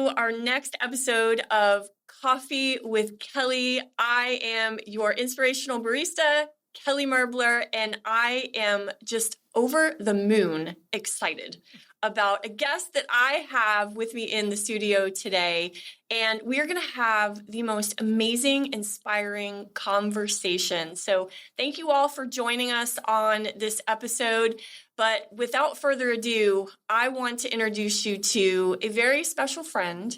to our next episode of Coffee with Kelly. I am your inspirational barista, Kelly Merbler, and I am just over the moon excited about a guest that I have with me in the studio today. And we are going to have the most amazing, inspiring conversation. So thank you all for joining us on this episode. But without further ado, I want to introduce you to a very special friend,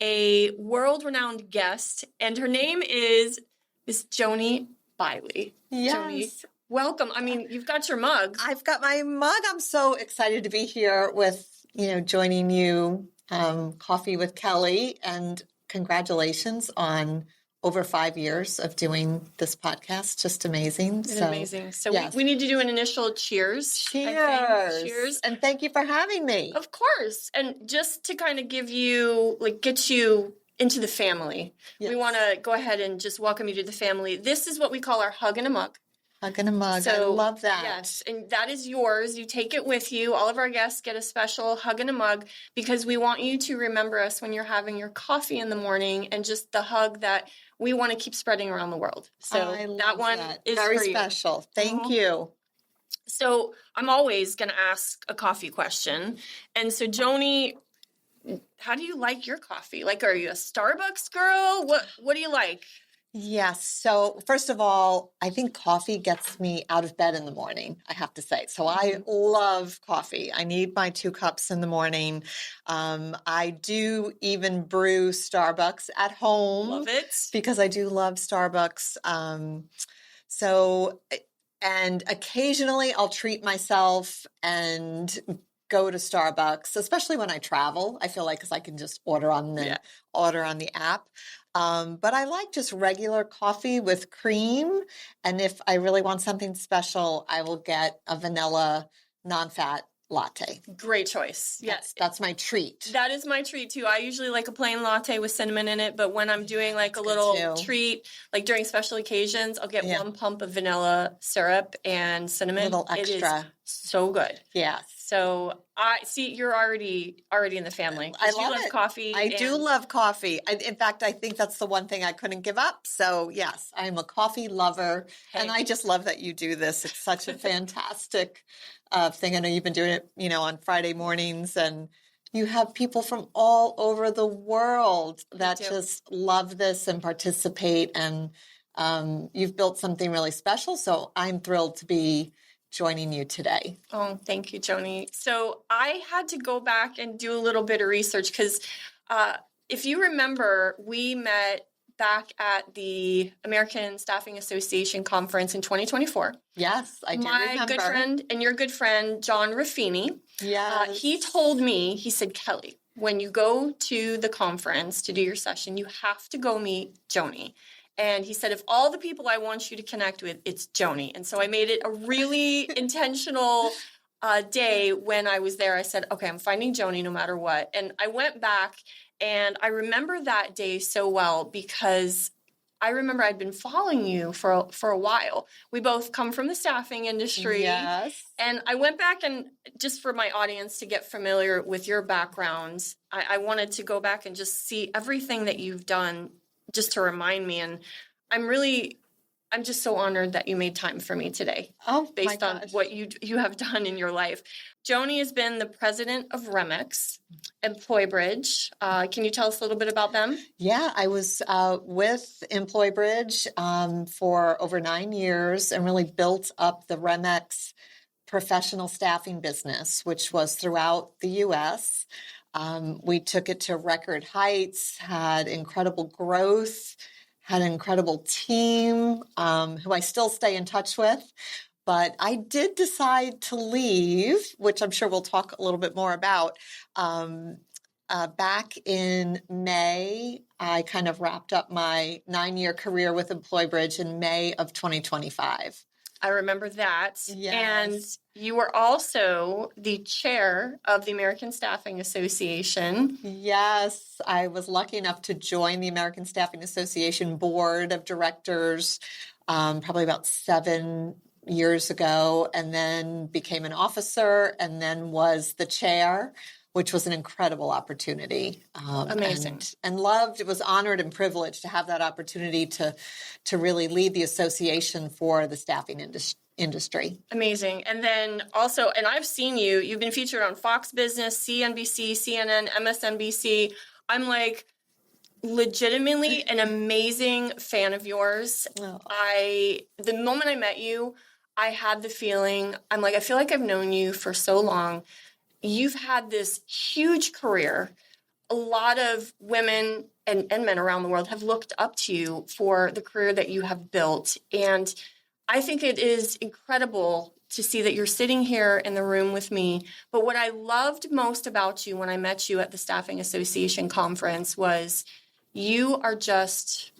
a world-renowned guest, and her name is Miss Joanie Bily. Yes. Joanie, welcome. I mean, you've got your mug. I've got my mug. I'm so excited to be here with, joining you, Coffee with Kelly, and congratulations on over 5 years of doing this podcast. Just amazing. It's amazing. So yes. we need to do an initial cheers. Cheers. Cheers. And thank you for having me. Of course. And just to kind of give you, get you into the family, we want to go ahead and just welcome you to the family. This is what we call our hug and a mug. Hug and a mug. So, I love that. Yes, and that is yours. You take it with you. All of our guests get a special hug and a mug because we want you to remember us when you're having your coffee in the morning, and just the hug that we want to keep spreading around the world. So that one is very for you. special. Thank you. So I'm always going to ask a coffee question. And so, Joanie, how do you like your coffee? Are you a Starbucks girl? What do you like? Yes. So first of all, I think coffee gets me out of bed in the morning, I have to say. So I love coffee. I need my 2 cups in the morning. I do even brew Starbucks at home. Love it. Because I do love Starbucks. And occasionally I'll treat myself and go to Starbucks, especially when I travel. I feel like because I can just order on the app. But I like just regular coffee with cream. And if I really want something special, I will get a vanilla non-fat latte. Great choice. Yes. That's my treat. That is my treat too. I usually like a plain latte with cinnamon in it, but when I'm doing a little treat, during special occasions, I'll get 1 pump of vanilla syrup and cinnamon. A little extra. It is so good. Yes. So I see you're already in the family. I love coffee. I do love coffee. In fact, I think that's the one thing I couldn't give up. So yes, I'm a coffee lover, and I just love that you do this. It's such a fantastic thing. I know you've been doing it, on Friday mornings, and you have people from all over the world that just love this and participate. And you've built something really special. So I'm thrilled to be joining you today. Oh, thank you, Joanie. So I had to go back and do a little bit of research because if you remember, we met back at the American Staffing Association conference in 2024. Yes, I do remember. My good friend and your good friend, John Raffini, he told me, he said, Kelly, when you go to the conference to do your session, you have to go meet Joanie. And he said, of all the people I want you to connect with, it's Joanie. And so I made it a really intentional day when I was there. I said, okay, I'm finding Joanie no matter what. And I went back, and I remember that day so well because I remember I'd been following you for a while. We both come from the staffing industry. Yes. And I went back, and just for my audience to get familiar with your background, I wanted to go back and just see everything that you've done just to remind me. And I'm just so honored that you made time for me today. Based on what you have done in your life. Joanie has been the president of Remex EmployBridge. Can you tell us a little bit about them? Yeah, I was with EmployBridge for over 9 years and really built up the Remex professional staffing business, which was throughout the U.S. We took it to record heights, had incredible growth, had an incredible team who I still stay in touch with. But I did decide to leave, which I'm sure we'll talk a little bit more about. Back in May, I kind of wrapped up my 9-year career with EmployBridge in May of 2025. I remember that. Yes. And you were also the chair of the American Staffing Association. Yes, I was lucky enough to join the American Staffing Association board of directors probably about 7 years ago, and then became an officer, and then was the chair which was an incredible opportunity. Amazing. And loved, was honored and privileged to have that opportunity to really lead the association for the staffing industry. Amazing. And then also, and I've seen you've been featured on Fox Business, CNBC, CNN, MSNBC. I'm like legitimately an amazing fan of yours. Oh. The moment I met you, I had the feeling, I'm like, I feel like I've known you for so long. You've had this huge career. A lot of women and men around the world have looked up to you for the career that you have built. And I think it is incredible to see that you're sitting here in the room with me. But what I loved most about you when I met you at the Staffing Association conference was you are just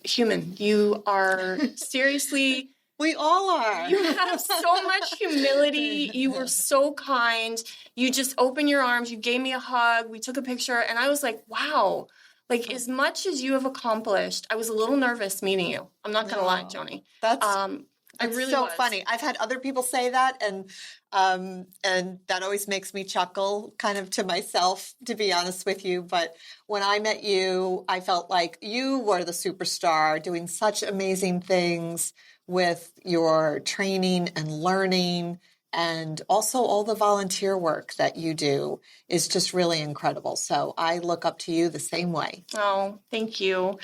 human. You are seriously... We all are. You have so much humility. You were so kind. You just opened your arms. You gave me a hug. We took a picture. And I was like, wow. Like, as much as you have accomplished, I was a little nervous meeting you. I'm not going to lie, Joanie. It's really so funny. I've had other people say that, and that always makes me chuckle, kind of to myself, to be honest with you. But when I met you, I felt like you were the superstar, doing such amazing things with your training and learning, and also all the volunteer work that you do is just really incredible. So I look up to you the same way. Oh, thank you.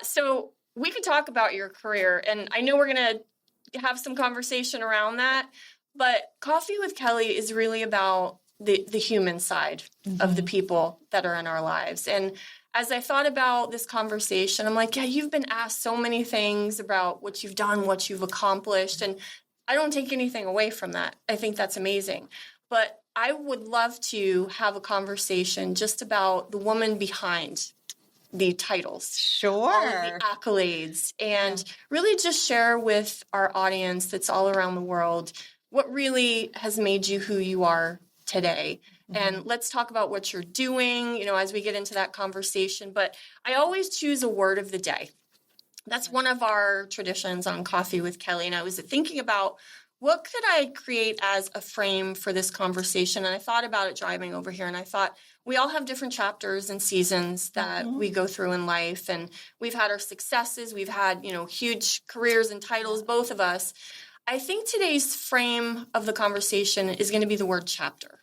So we could talk about your career, and I know we're going to have some conversation around that, but Coffee with Kelly is really about the human side of the people that are in our lives. And as I thought about this conversation, I'm like, yeah, you've been asked so many things about what you've done, what you've accomplished, and I don't take anything away from that. I think that's amazing. But I would love to have a conversation just about the woman behind the titles. Sure. All of the accolades, and really just share with our audience that's all around the world what really has made you who you are today. And let's talk about what you're doing, as we get into that conversation. But I always choose a word of the day. That's one of our traditions on Coffee with Kelly. And I was thinking about what could I create as a frame for this conversation? And I thought about it driving over here, and I thought we all have different chapters and seasons that we go through in life. And we've had our successes. We've had, huge careers and titles, both of us. I think today's frame of the conversation is going to be the word chapter,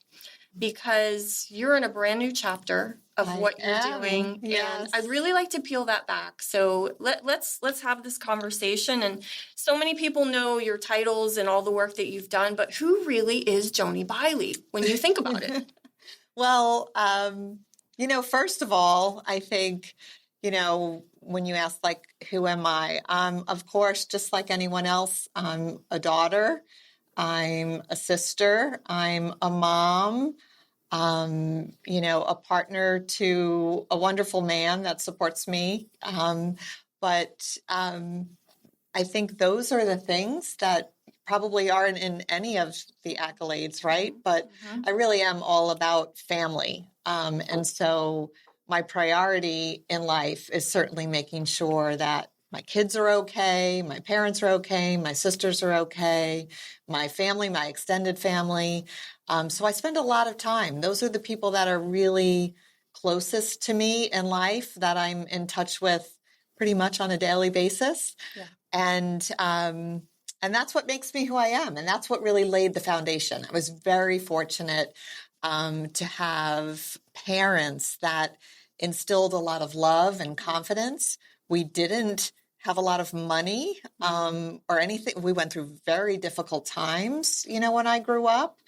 because you're in a brand new chapter of what you're doing. Yes. And I'd really like to peel that back. So let's have this conversation. And so many people know your titles and all the work that you've done, but who really is Joanie Bily when you think about it? Well, first of all, I think, when you ask, like, who am I? Of course, just like anyone else, I'm a daughter. I'm a sister. I'm a mom. A partner to a wonderful man that supports me. But I think those are the things that probably aren't in any of the accolades, right? But I really am all about family. And so my priority in life is certainly making sure that my kids are okay, my parents are okay, my sisters are okay, my family, my extended family. So I spend a lot of time. Those are the people that are really closest to me in life, that I'm in touch with pretty much on a daily basis. Yeah. And that's what makes me who I am. And that's what really laid the foundation. I was very fortunate to have parents that instilled a lot of love and confidence. We didn't have a lot of money or anything. We went through very difficult times, when I grew up.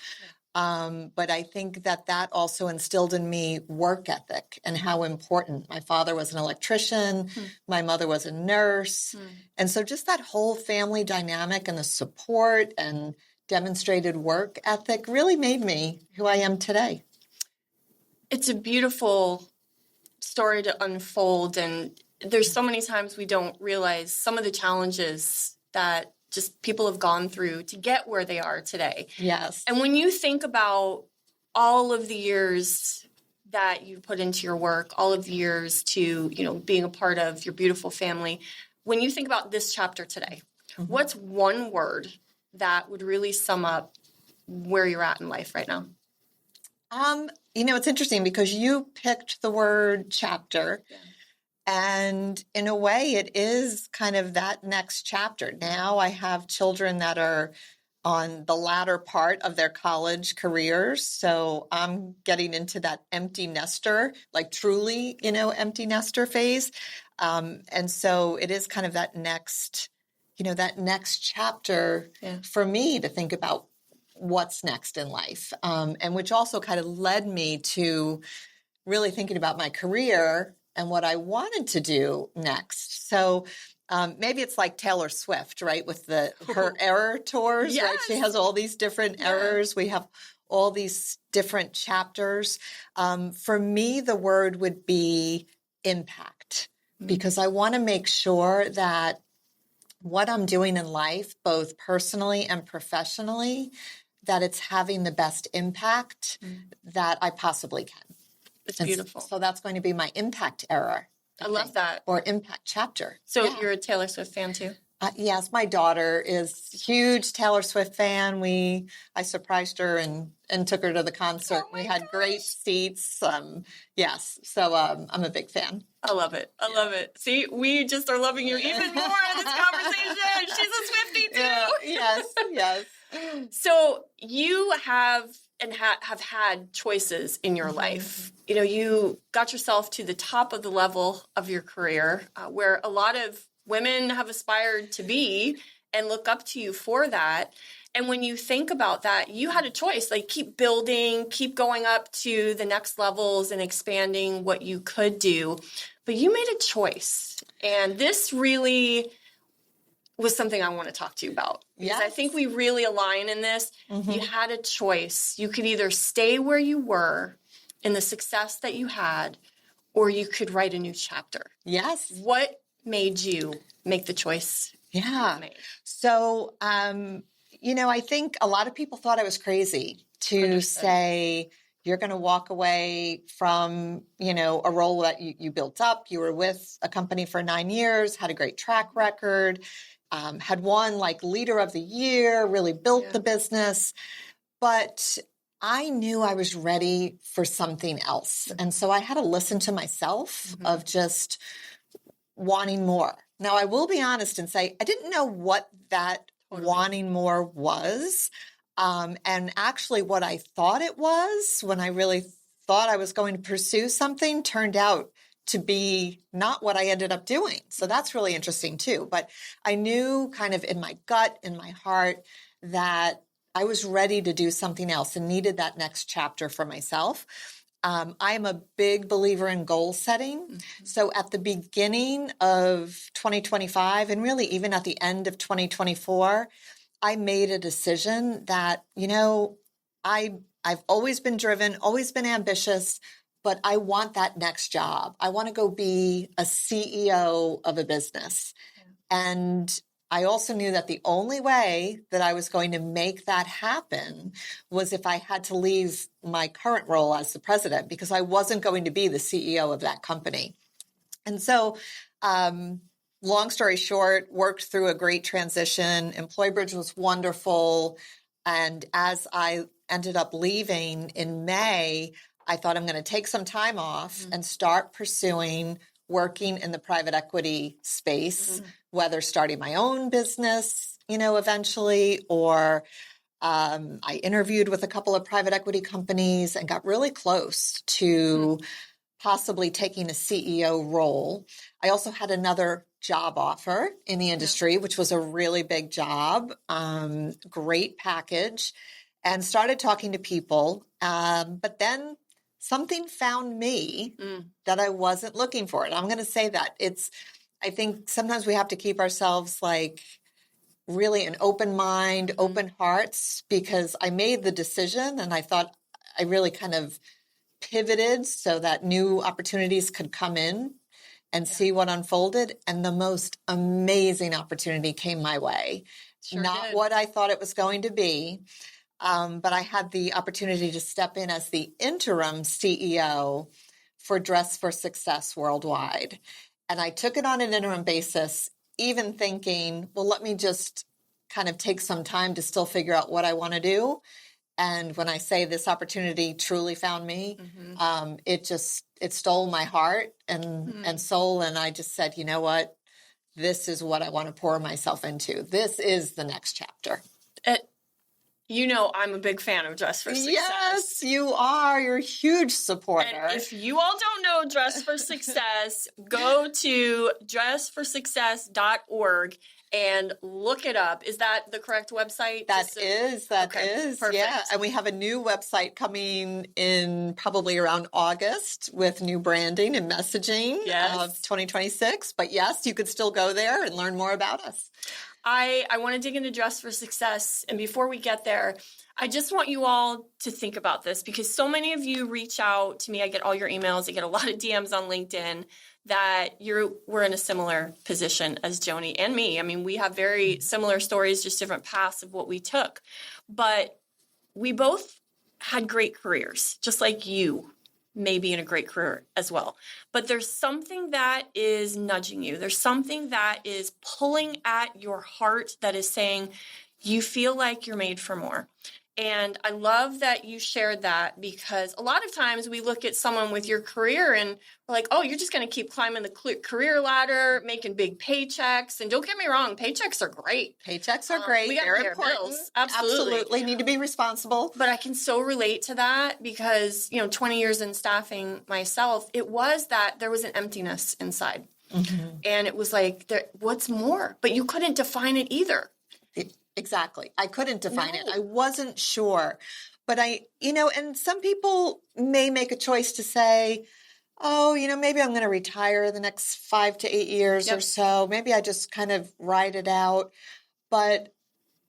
But I think that also instilled in me work ethic and how important. My father was an electrician. My mother was a nurse. And so just that whole family dynamic and the support and demonstrated work ethic really made me who I am today. It's a beautiful story to unfold, and there's so many times we don't realize some of the challenges that just people have gone through to get where they are today. Yes. And when you think about all of the years that you've put into your work, all of the years to, being a part of your beautiful family, when you think about this chapter today, what's one word that would really sum up where you're at in life right now? It's interesting because you picked the word chapter. Yeah. And in a way, it is kind of that next chapter. Now I have children that are on the latter part of their college careers. So I'm getting into that empty nester, like truly, empty nester phase. And so it is kind of that next chapter for me to think about what's next in life. And which also kind of led me to really thinking about my career and what I wanted to do next. So maybe it's like Taylor Swift, right? With her error tours, right? She has all these different errors. We have all these different chapters. For me, the word would be impact, because I want to make sure that what I'm doing in life, both personally and professionally, that it's having the best impact that I possibly can. It's beautiful. So that's going to be my impact era. I love that. Or impact chapter. So you're a Taylor Swift fan too? Yes, my daughter is a huge Taylor Swift fan. I surprised her and took her to the concert. We had great seats. Yes, so I'm a big fan. I love it. I love it. See, we just are loving you even more in this conversation. She's a Swiftie too. Yes. So you have have had choices in your life. You got yourself to the top of the level of your career, where a lot of women have aspired to be and look up to you for that. And when you think about that, you had a choice, like keep building, keep going up to the next levels and expanding what you could do. But you made a choice. And this really was something I want to talk to you about. Because I think we really align in this. You had a choice. You could either stay where you were in the success that you had, or you could write a new chapter. Yes. What made you make the choice? Yeah. So, I think a lot of people thought I was crazy to say, you're going to walk away from, a role that you built up. You were with a company for 9 years, had a great track record, had won like leader of the year, really built the business. But I knew I was ready for something else. And so I had to listen to myself of just wanting more. Now, I will be honest and say, I didn't know what that wanting more was. And actually what I thought it was when I really thought I was going to pursue something turned out to be not what I ended up doing. So that's really interesting too. But I knew kind of in my gut, in my heart, that I was ready to do something else and needed that next chapter for myself. I am a big believer in goal setting. So at the beginning of 2025, and really even at the end of 2024, I made a decision that, I've always been driven, always been ambitious, but I want that next job. I want to go be a CEO of a business. And I also knew that the only way that I was going to make that happen was if I had to leave my current role as the president, because I wasn't going to be the CEO of that company. And so, long story short, worked through a great transition. EmployBridge was wonderful. And as I ended up leaving in May, I thought I'm going to take some time off and start pursuing working in the private equity space, whether starting my own business, eventually, or I interviewed with a couple of private equity companies and got really close to possibly taking a CEO role. I also had another job offer in the industry, which was a really big job, great package, and started talking to people. But then something found me that I wasn't looking for. And I'm going to say that I think sometimes we have to keep ourselves like really an open mind, open hearts, because I made the decision and I thought I really kind of pivoted so that new opportunities could come in and see what unfolded. And the most amazing opportunity came my way. Not what I thought it was going to be. But I had the opportunity to step in as the interim CEO for Dress for Success Worldwide. And I took it on an interim basis, even thinking, well, let me just kind of take some time to still figure out what I want to do. And when I say this opportunity truly found me, Mm-hmm. it stole my heart and Mm. soul. And I just said, you know what? This is what I want to pour myself into. This is the next chapter. You know, I'm a big fan of Dress for Success. Yes, you are. You're a huge supporter. And if you all don't know Dress for Success, go to dressforsuccess.org and look it up. Is that the correct website? That is, perfect. yeah. And we have a new website coming in probably around August with new branding and messaging of 2026. But yes, you could still go there and learn more about us. I want to dig into Dress for Success. And before we get there, I just want you all to think about this because so many of you reach out to me. I get all your emails. I get a lot of DMs on LinkedIn that we're in a similar position as Joanie and me. I mean, we have very similar stories, just different paths of what we took. But we both had great careers, just like you may be in a great career as well. But there's something that is nudging you. There's something that is pulling at your heart that is saying, you feel like you're made for more. And I love that you shared that because a lot of times we look at someone with your career and we're like, oh, you're just going to keep climbing the career ladder, making big paychecks. And don't get me wrong, paychecks are great. Paychecks are great. We got They're to pay our important. bills. Absolutely. Need to be responsible. But I can so relate to that because, 20 years in staffing myself, it was that there was an emptiness inside. Mm-hmm. And it was like, what's more? But you couldn't define it either. Exactly. I couldn't define it. I wasn't sure. But and some people may make a choice to say, oh, maybe I'm going to retire the next 5 to 8 years or so. Maybe I just kind of ride it out. But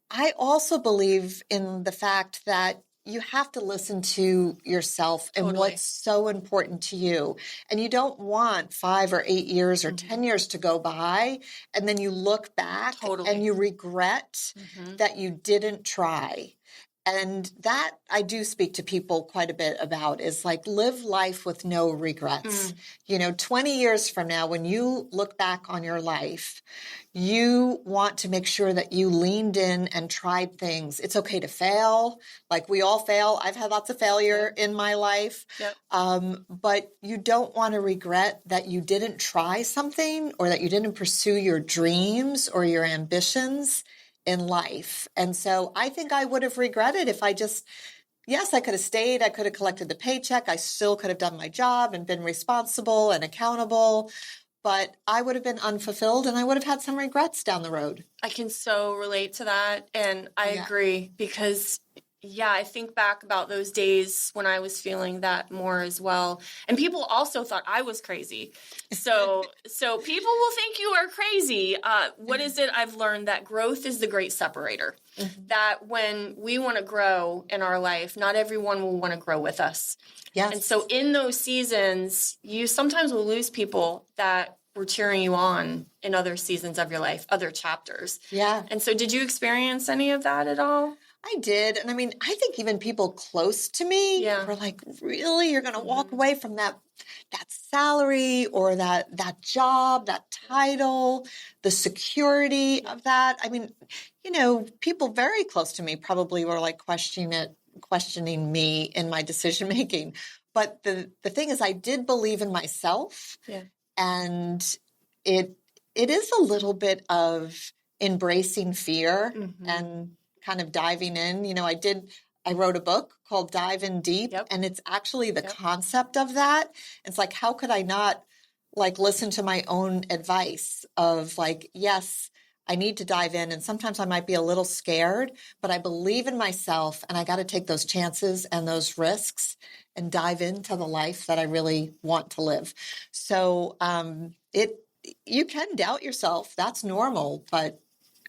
I also believe in the fact that you have to listen to yourself and what's so important to you. And you don't want 5 or 8 years or 10 years to go by. And then you look back and you regret that you didn't try. And that I do speak to people quite a bit about is like live life with no regrets. 20 years from now, when you look back on your life, you want to make sure that you leaned in and tried things. It's okay to fail. Like we all fail. I've had lots of failure in my life. But you don't want to regret that you didn't try something or that you didn't pursue your dreams or your ambitions in life. And so I think I would have regretted if I I could have stayed. I could have collected the paycheck. I still could have done my job and been responsible and accountable. But I would have been unfulfilled and I would have had some regrets down the road. I can so relate to that. And I agree because I think back about those days when I was feeling that more as well. And people also thought I was crazy. So people will think you are crazy. What is it? I've learned that growth is the great separator. That when we want to grow in our life, not everyone will want to grow with us. Yes. And so in those seasons, you sometimes will lose people that were cheering you on in other seasons of your life, other chapters. Yeah. And so did you experience any of that at all? I did. And I mean, I think even people close to me were like, really? You're going to walk away from that salary or that job, that title, the security of that? I mean, people very close to me probably were like questioning me in my decision making. But the thing is, I did believe in myself. Yeah. And it is a little bit of embracing fear and kind of diving in. I wrote a book called Dive In Deep, and it's actually the concept of that. It's like, how could I not listen to my own advice of yes, I need to dive in. And sometimes I might be a little scared, but I believe in myself and I got to take those chances and those risks and dive into the life that I really want to live. So, you can doubt yourself. That's normal, but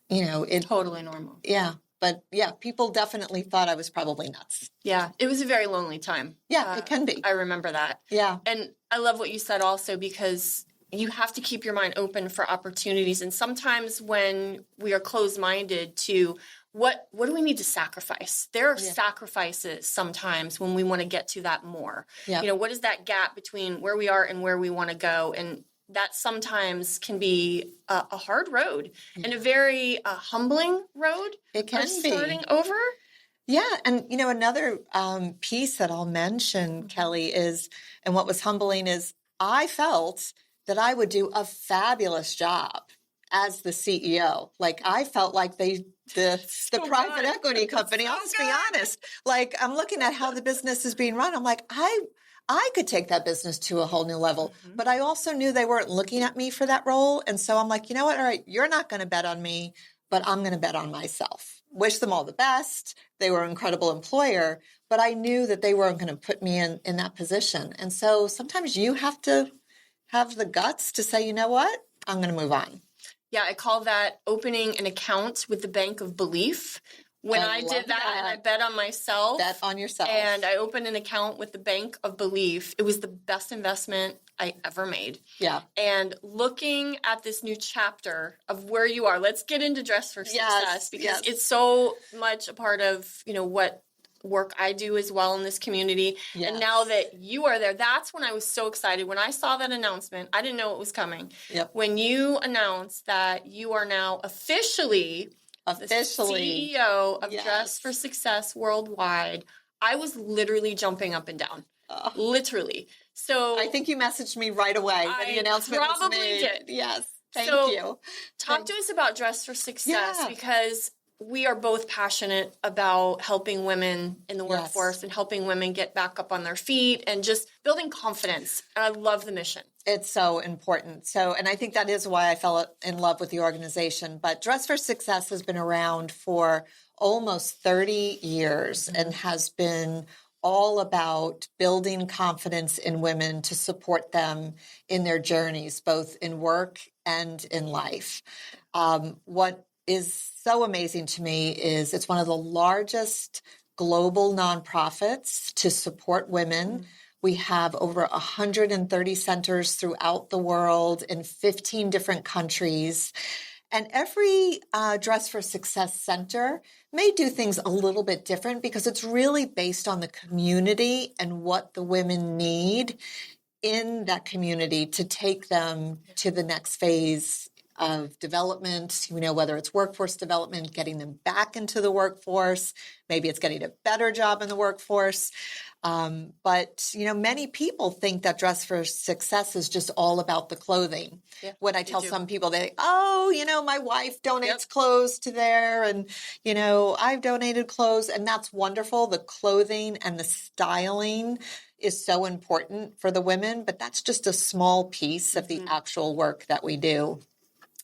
totally normal. Yeah. But people definitely thought I was probably nuts. Yeah. It was a very lonely time. Yeah, it can be. I remember that. Yeah. And I love what you said also because you have to keep your mind open for opportunities. And sometimes when we are closed-minded to what do we need to sacrifice? There are sacrifices sometimes when we want to get to that more. Yeah. What is that gap between where we are and where we want to go? And that sometimes can be a hard road and a very humbling road. It can be. Starting over. Yeah. And, another piece that I'll mention, Kelly, is, and what was humbling is I felt that I would do a fabulous job as the CEO. Like I felt like the private equity company, I'll just be honest, like I'm looking at how the business is being run. I'm like, I could take that business to a whole new level, but I also knew they weren't looking at me for that role. And so I'm like, you know what? All right, you're not going to bet on me, but I'm going to bet on myself. Wish them all the best. They were an incredible employer, but I knew that they weren't going to put me in that position. And so sometimes you have to have the guts to say, you know what? I'm going to move on. Yeah, I call that opening an account with the bank of belief. When I did that and I bet on myself. Bet on yourself. And I opened an account with the bank of belief. It was the best investment I ever made. Yeah. And looking at this new chapter of where you are, let's get into Dress for Success because it's so much a part of, what work I do as well in this community. Yes. And now that you are there, that's when I was so excited. When I saw that announcement, I didn't know it was coming. Yep. When you announced that you are now officially the CEO of Dress for Success Worldwide, I was literally jumping up and down. Literally. So I think you messaged me right away when the announcement was made. Did. Yes. Thank you. Talk to us about Dress for Success because we are both passionate about helping women in the workforce and helping women get back up on their feet and just building confidence. And I love the mission. It's so important. And I think that is why I fell in love with the organization. But Dress for Success has been around for almost 30 years and has been all about building confidence in women to support them in their journeys, both in work and in life. What is so amazing to me is it's one of the largest global nonprofits to support women. We have over 130 centers throughout the world in 15 different countries. And every Dress for Success center may do things a little bit different because it's really based on the community and what the women need in that community to take them to the next phase of development, whether it's workforce development, getting them back into the workforce, maybe it's getting a better job in the workforce. But many people think that Dress for Success is just all about the clothing. Yeah, when I tell some people, they think, my wife donates clothes to there and, I've donated clothes and that's wonderful. The clothing and the styling is so important for the women, but that's just a small piece of the actual work that we do.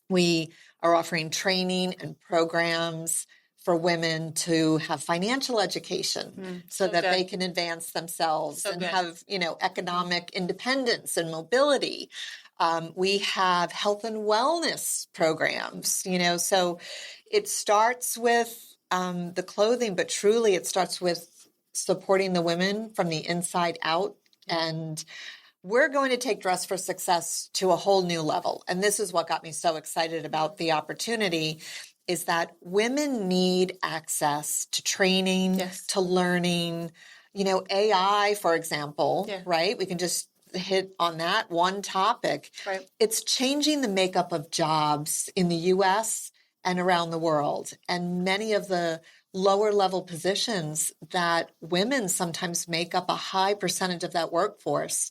We are offering training and programs for women to have financial education so that they can advance themselves and have, economic independence and mobility. We have health and wellness programs, so it starts with the clothing, but truly it starts with supporting the women from the inside out. And we're going to take Dress for Success to a whole new level. And this is what got me so excited about the opportunity is that women need access to training, to learning, AI, for example, right? We can just hit on that one topic. Right. It's changing the makeup of jobs in the U.S. and around the world. And many of the lower level positions that women sometimes make up a high percentage of that workforce,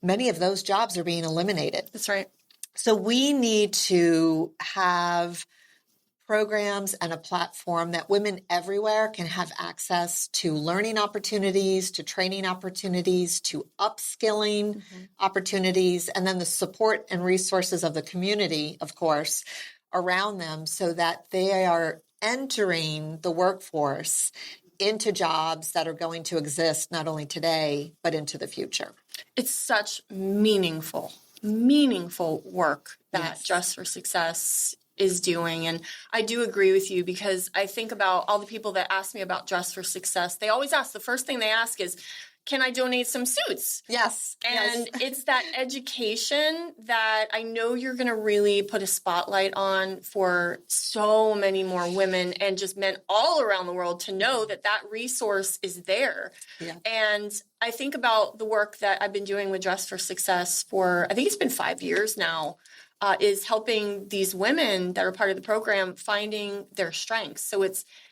many of those jobs are being eliminated. That's right. So we need to have programs and a platform that women everywhere can have access to learning opportunities, to training opportunities, to upskilling opportunities, and then the support and resources of the community, of course, around them so that they are entering the workforce into jobs that are going to exist not only today, but into the future. It's such meaningful work that Dress for Success is doing. And I do agree with you because I think about all the people that ask me about Dress for Success. They always ask, the first thing they ask is, can I donate some suits? Yes. And it's that education that I know you're going to really put a spotlight on for so many more women and just men all around the world to know that that resource is there. Yeah. And I think about the work that I've been doing with Dress for Success for, I think it's been 5 years now. is helping these women that are part of the program finding their strengths. So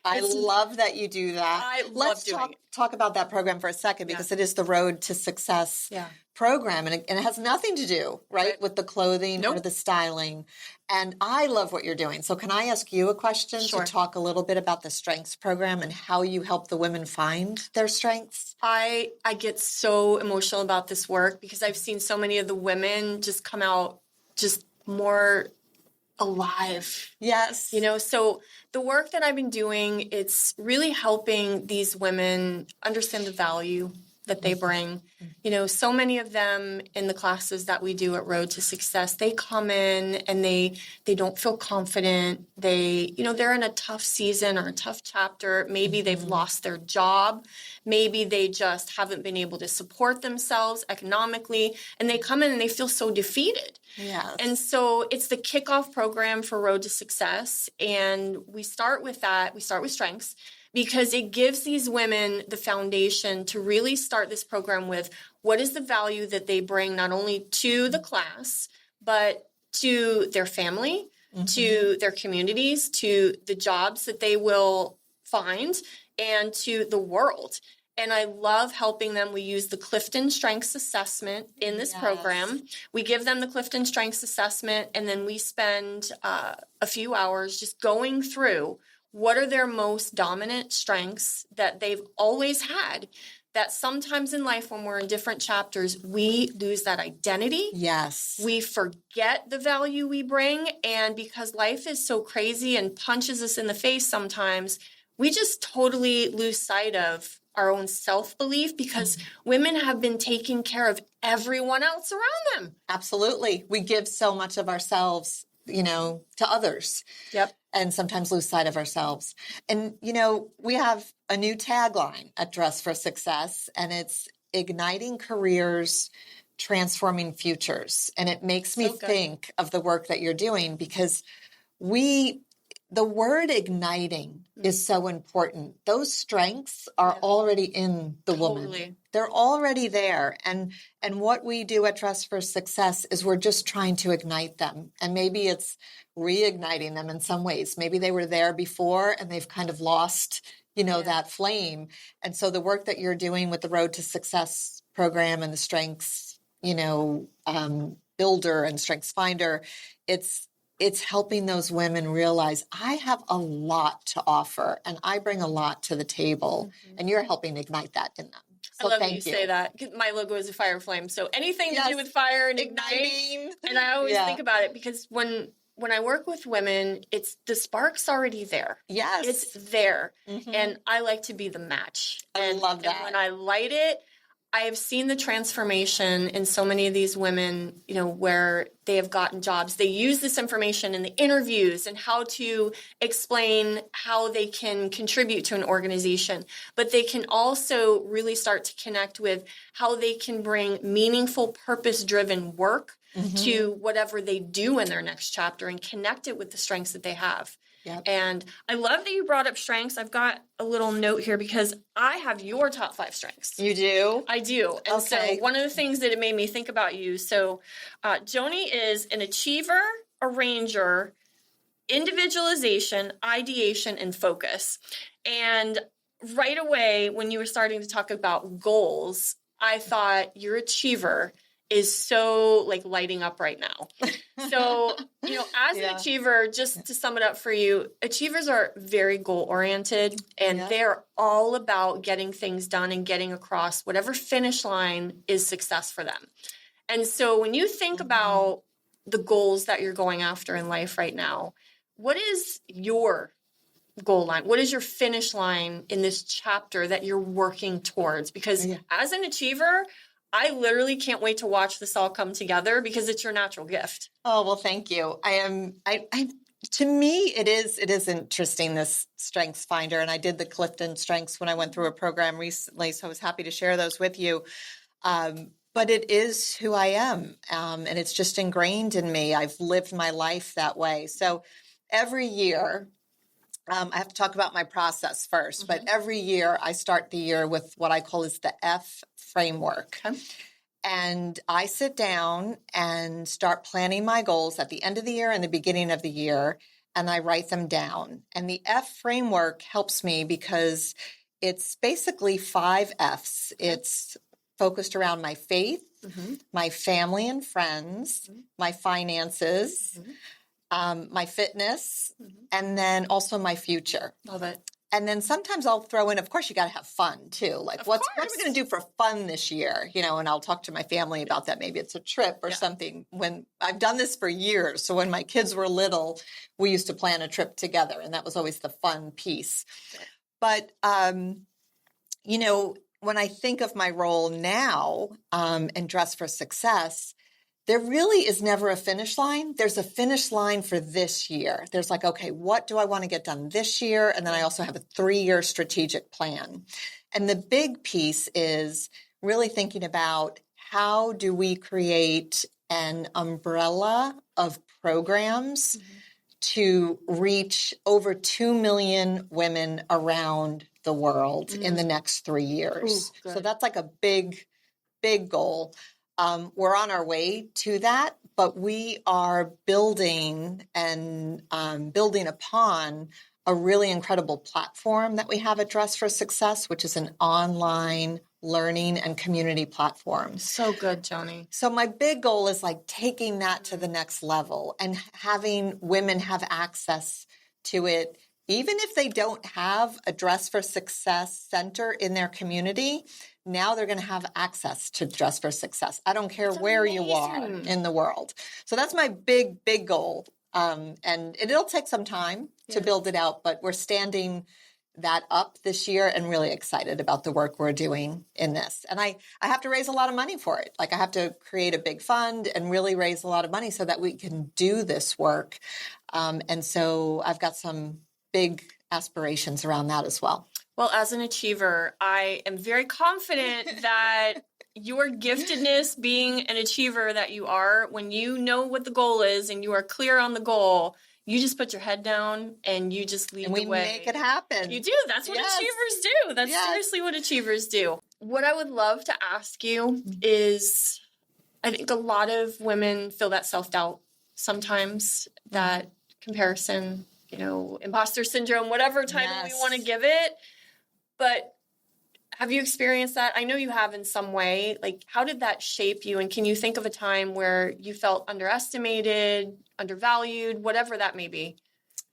I love that you do that. I love Let's doing it. talk about that program for a second, because it is the Road to Success program, and it has nothing to do, right, with the clothing or the styling. And I love what you're doing. So can I ask you a question to talk a little bit about the strengths program and how you help the women find their strengths? I get so emotional about this work because I've seen so many of the women just come out just more alive. Yes. You know, so the work that I've been doing, it's really helping these women understand the value that they bring. You know, so many of them in the classes that we do at Road to Success, they come in and they don't feel confident. They're in a tough season or a tough chapter. Maybe they've lost their job. Maybe they just haven't been able to support themselves economically. And they come in and they feel so defeated. Yes. And so it's the kickoff program for Road to Success. And we start with that. We start with strengths, because it gives these women the foundation to really start this program with what is the value that they bring not only to the class, but to their family, to their communities, to the jobs that they will find, and to the world. And I love helping them. We use the Clifton Strengths Assessment in this program. We give them the Clifton Strengths Assessment, and then we spend a few hours just going through what are their most dominant strengths that they've always had, that sometimes in life when we're in different chapters, we lose that identity. Yes. We forget the value we bring. And because life is so crazy and punches us in the face sometimes, we just totally lose sight of our own self-belief because women have been taking care of everyone else around them. Absolutely. We give so much of ourselves, to others. Yep. And sometimes lose sight of ourselves. And, we have a new tagline at Dress for Success, and it's igniting careers, transforming futures. And it makes me think of the work that you're doing, because the word igniting is so important. Those strengths are already in the woman. They're already there. And what we do at Dress for Success is we're just trying to ignite them. And maybe it's reigniting them in some ways. Maybe they were there before and they've kind of lost, that flame. And so the work that you're doing with the Road to Success program and the Strengths, Builder and Strengths Finder, it's helping those women realize I have a lot to offer and I bring a lot to the table, and you're helping ignite that in them. So I love thank you say that. My logo is a fire flame. So anything to do with fire and igniting. And I always think about it because when I work with women, it's the spark's already there. Yes. It's there. And I like to be the match. I love that. And when I light it, I have seen the transformation in so many of these women, where they have gotten jobs. They use this information in the interviews and how to explain how they can contribute to an organization. But they can also really start to connect with how they can bring meaningful, purpose-driven work to whatever they do in their next chapter and connect it with the strengths that they have. Yep. And I love that you brought up strengths. I've got a little note here because I have your top 5 strengths. You do? I do. And so one of the things that it made me think about you. So Joanie is an achiever, arranger, individualization, ideation, and focus. And right away, when you were starting to talk about goals, I thought your achiever is so lighting up right now. So, as an achiever, just to sum it up for you, achievers are very goal oriented and they're all about getting things done and getting across whatever finish line is success for them. And so when you think about the goals that you're going after in life right now, what is your goal line? What is your finish line in this chapter that you're working towards? Because as an achiever, I literally can't wait to watch this all come together because it's your natural gift. Oh, well, thank you. To me, it is interesting, this Strengths Finder. And I did the Clifton Strengths when I went through a program recently. So I was happy to share those with you. But it is who I am. And it's just ingrained in me. I've lived my life that way. So every year, I have to talk about my process first, but every year I start the year with what I call is the F framework. And I sit down and start planning my goals at the end of the year and the beginning of the year, and I write them down. And the F framework helps me because it's basically 5 Fs. It's focused around my faith, my family and friends, my finances, my fitness, and then also my future. Love it. And then sometimes I'll throw in, of course, you got to have fun too. Like, what are we going to do for fun this year? You know, and I'll talk to my family about that. Maybe it's a trip or something. When I've done this for years. So when my kids were little, we used to plan a trip together, and that was always the fun piece. But, you know, when I think of my role now and Dress for Success, there really is never a finish line. There's a finish line for this year. There's like, okay, what do I want to get done this year? And then I also have a 3-year strategic plan. And the big piece is really thinking about how do we create an umbrella of programs to reach over 2 million women around the world in the next 3 years. So that's like a big, big goal. We're on our way to that, but we are building and building upon a really incredible platform that we have at Dress for Success, which is an online learning and community platform. So good, Joanie. So my big goal is like taking that to the next level and having women have access to it. Even if they don't have a Dress for Success center in their community, now they're going to have access to Dress for Success. I don't care where you are in the world. So that's my big, big goal. And it'll take some time to build it out, but we're standing that up this year and really excited about the work we're doing in this. And I have to raise a lot of money for it. Like I have to create a big fund and really raise a lot of money so that we can do this work. And so I've got some big aspirations around that as well. Well, as an achiever, I am very confident that your giftedness, being an achiever that you are, when you know what the goal is and you are clear on the goal, you just put your head down and you just lead the way. And we make it happen. You do. That's what achievers do. That's seriously what achievers do. What I would love to ask you is, I think a lot of women feel that self-doubt sometimes, that comparison, you know, imposter syndrome, whatever title we want to give it. But have you experienced that? I know you have in some way. Like, how did that shape you? And can you think of a time where you felt underestimated, undervalued, whatever that may be?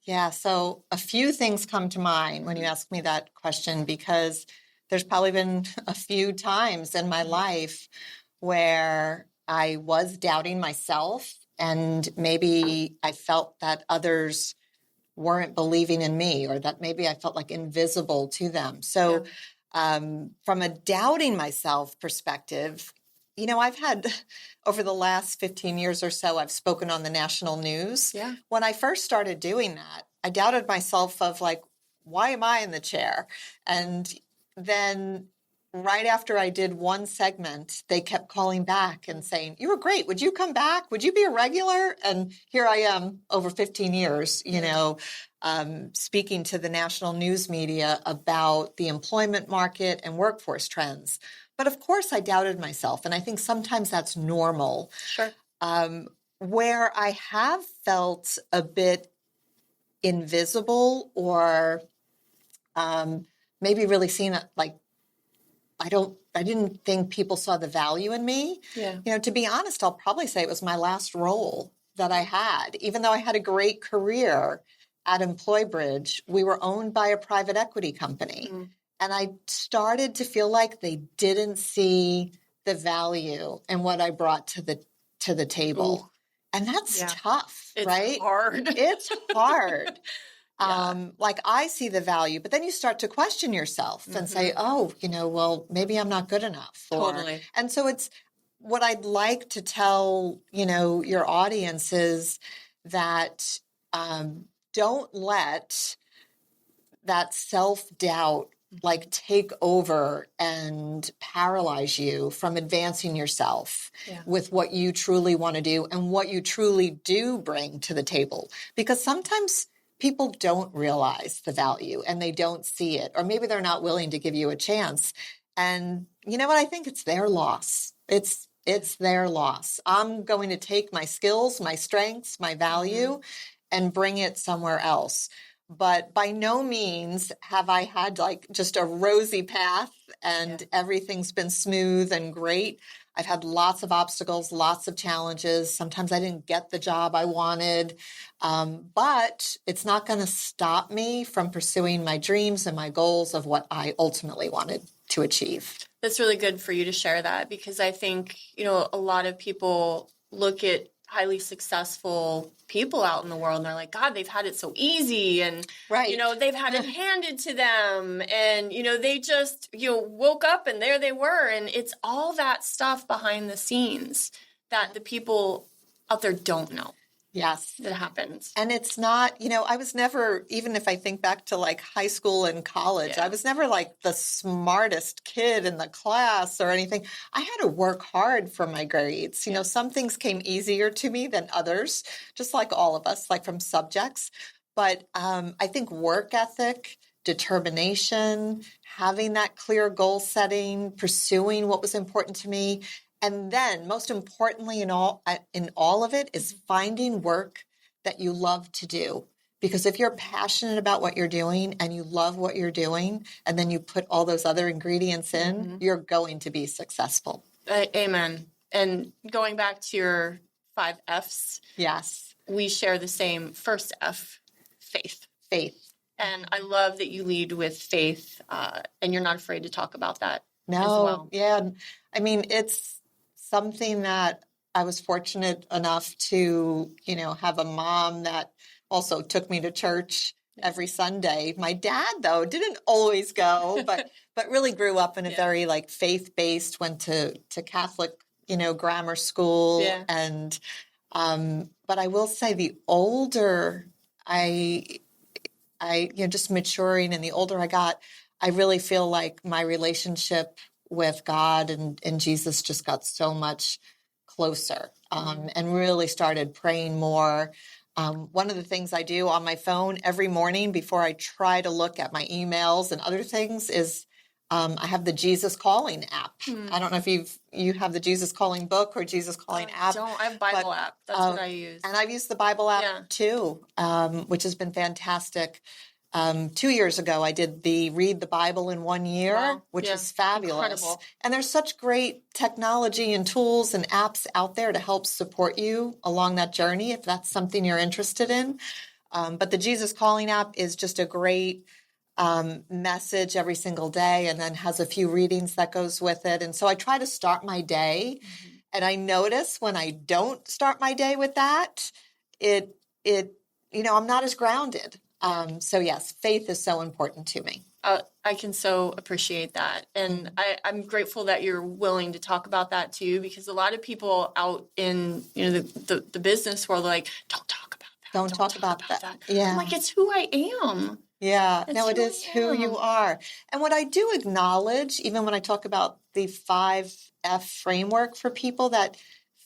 Yeah, so a few things come to mind when you ask me that question, because there's probably been a few times in my life where I was doubting myself, and maybe I felt that others weren't believing in me, or that maybe I felt like invisible to them. So from a doubting myself perspective, you know, I've had over the last 15 years or so, I've spoken on the national news. Yeah. When I first started doing that, I doubted myself of like, why am I in the chair? And then right after I did one segment, they kept calling back and saying, you were great. Would you come back? Would you be a regular? And here I am over 15 years, you know, speaking to the national news media about the employment market and workforce trends. But of course, I doubted myself. And I think sometimes that's normal. Sure. Where I have felt a bit invisible, or maybe really seen it like, I didn't think people saw the value in me. Yeah. You know, to be honest, I'll probably say it was my last role that I had. Even though I had a great career at EmployBridge, we were owned by a private equity company. And I started to feel like they didn't see the value in what I brought to the table. Ooh. And that's tough, right? It's hard. It's hard. Like I see the value, but then you start to question yourself and say, oh, you know, well, maybe I'm not good enough. Totally. And so it's what I'd like to tell, you know, your audience is that don't let that self-doubt like take over and paralyze you from advancing yourself with what you truly want to do and what you truly do bring to the table. Because sometimes people don't realize the value and they don't see it, or maybe they're not willing to give you a chance. And you know what? I think it's their loss. It's It's their loss. I'm going to take my skills, my strengths, my value, and bring it somewhere else. But by no means have I had like just a rosy path and everything's been smooth and great. I've had lots of obstacles, lots of challenges. Sometimes I didn't get the job I wanted, but it's not going to stop me from pursuing my dreams and my goals of what I ultimately wanted to achieve. That's really good for you to share that, because I think, a lot of people look at highly successful people out in the world and they're like, God, they've had it so easy, and they've had it handed to them, and they just woke up and there they were, and it's all that stuff behind the scenes that the people out there don't know. Yes. That happens. And it's not, I was never, even if I think back to like high school and college, I was never like the smartest kid in the class or anything. I had to work hard for my grades. Some things came easier to me than others, just like all of us, like from subjects. But I think work ethic, determination, having that clear goal setting, pursuing what was important to me. And then, most importantly in all of it, is finding work that you love to do. Because if you're passionate about what you're doing and you love what you're doing, and then you put all those other ingredients in, you're going to be successful. Amen. And going back to your 5 F's. Yes. We share the same first F, faith. Faith. And I love that you lead with faith, and you're not afraid to talk about that as well. Yeah. I mean, it's something that I was fortunate enough to, have a mom that also took me to church every Sunday. My dad, though, didn't always go, but really grew up in a very like faith-based, went to Catholic, grammar school. Yeah. And, but I will say the older I just maturing, and the older I got, I really feel like my relationship with God and Jesus just got so much closer, and really started praying more. One of the things I do on my phone every morning before I try to look at my emails and other things is I have the Jesus Calling app. I don't know if you have the Jesus Calling book or Jesus Calling app. I have Bible app. That's what I use. And I've used the Bible app too, which has been fantastic. 2 years ago, I did the Read the Bible in 1 year, which is fabulous. Incredible. And there's such great technology and tools and apps out there to help support you along that journey, if that's something you're interested in. But the Jesus Calling app is just a great message every single day, and then has a few readings that goes with it. And so I try to start my day, and I notice when I don't start my day with that, I'm not as grounded. So yes, faith is so important to me. I can so appreciate that. And I'm grateful that you're willing to talk about that too, because a lot of people out in, the business world are like, don't talk about that. Don't talk about that. Yeah. I'm like, it's who I am. Yeah. No, it is who you are. And what I do acknowledge, even when I talk about the 5F framework for people, that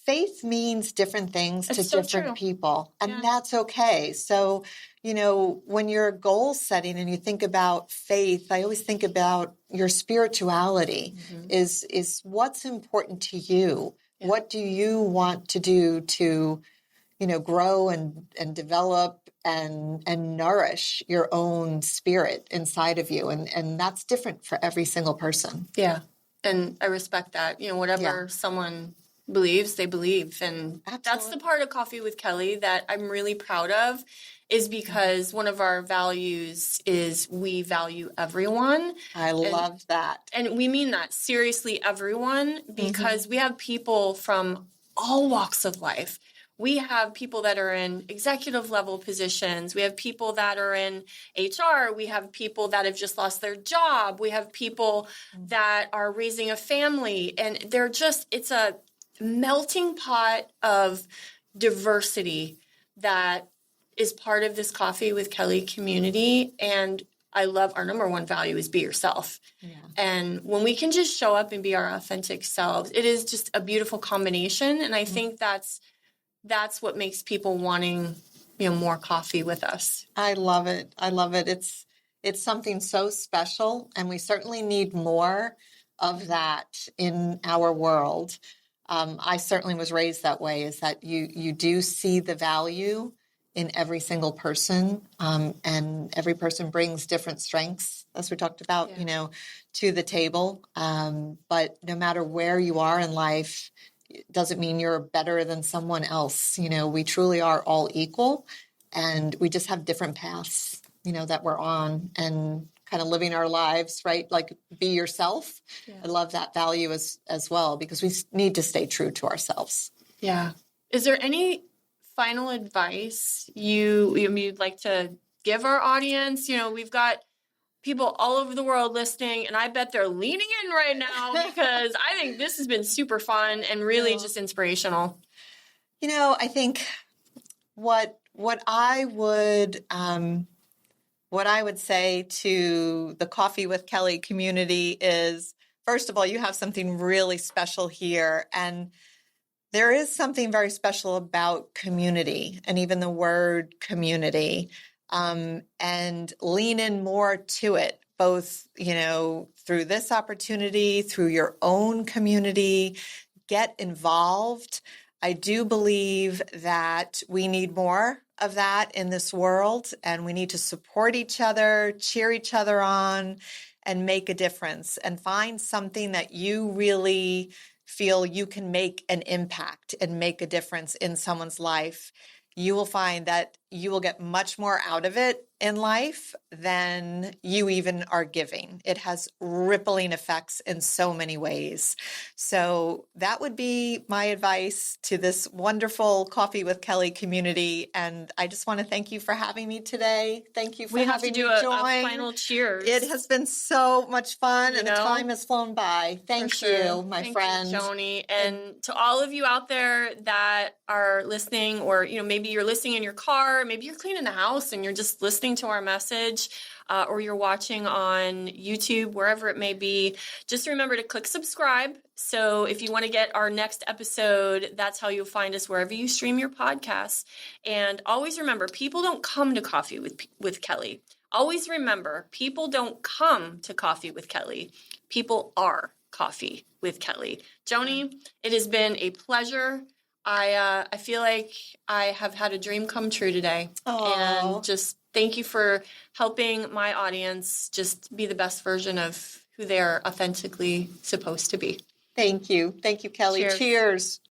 faith means different things to different people, and that's okay. So, when you're goal setting and you think about faith, I always think about your spirituality is what's important to you. Yeah. What do you want to do to, grow and develop and nourish your own spirit inside of you? And that's different for every single person. Yeah. And I respect that. Whatever someone believes, they believe. And that's the part of Coffee with Kelly that I'm really proud of, is because one of our values is we value everyone. I love that. And we mean that, seriously, everyone, because we have people from all walks of life. We have people that are in executive level positions. We have people that are in HR. We have people that have just lost their job. We have people that are raising a family. And it's a melting pot of diversity that is part of this Coffee with Kelly community. And I love our number one value is be yourself. Yeah. And when we can just show up and be our authentic selves, it is just a beautiful combination. And I think that's what makes people wanting, more coffee with us. I love it. I love it. It's something so special, and we certainly need more of that in our world. I certainly was raised that way, is that you do see the value in every single person, and every person brings different strengths, as we talked about, to the table. But no matter where you are in life, it doesn't mean you're better than someone else. We truly are all equal, and we just have different paths, that we're on, and kind of living our lives, right? Like, be yourself. Yeah. I love that value as well, because we need to stay true to ourselves. Yeah. Is there any final advice you'd like to give our audience? We've got people all over the world listening, and I bet they're leaning in right now because I think this has been super fun and really just inspirational. I think what I would say to the Coffee with Kelly community is, first of all, you have something really special here. And there is something very special about community, and even the word community, and lean in more to it, both, through this opportunity, through your own community. Get involved. I do believe that we need more of that in this world, and we need to support each other, cheer each other on, and make a difference, and find something that you really feel you can make an impact and make a difference in someone's life. You will find that you will get much more out of it in life than you even are giving. It has rippling effects in so many ways. So that would be my advice to this wonderful Coffee with Kelly community. And I just want to thank you for having me today. Thank you for having me join. We have to do a final cheers. It has been so much fun, and the time has flown by. Thank you, my friend. Thank you, Joanie. And to all of you out there that are listening, or maybe you're listening in your car, maybe you're cleaning the house and you're just listening to our message, or you're watching on YouTube, wherever it may be, just remember to click subscribe. So if you want to get our next episode, that's how you'll find us wherever you stream your podcasts. And always remember, people don't come to Coffee with Kelly. Always remember, people don't come to Coffee with Kelly. People are Coffee with Kelly. Joanie, it has been a pleasure. I feel like I have had a dream come true today. Aww. And just thank you for helping my audience just be the best version of who they're authentically supposed to be. Thank you. Thank you, Kelly. Cheers.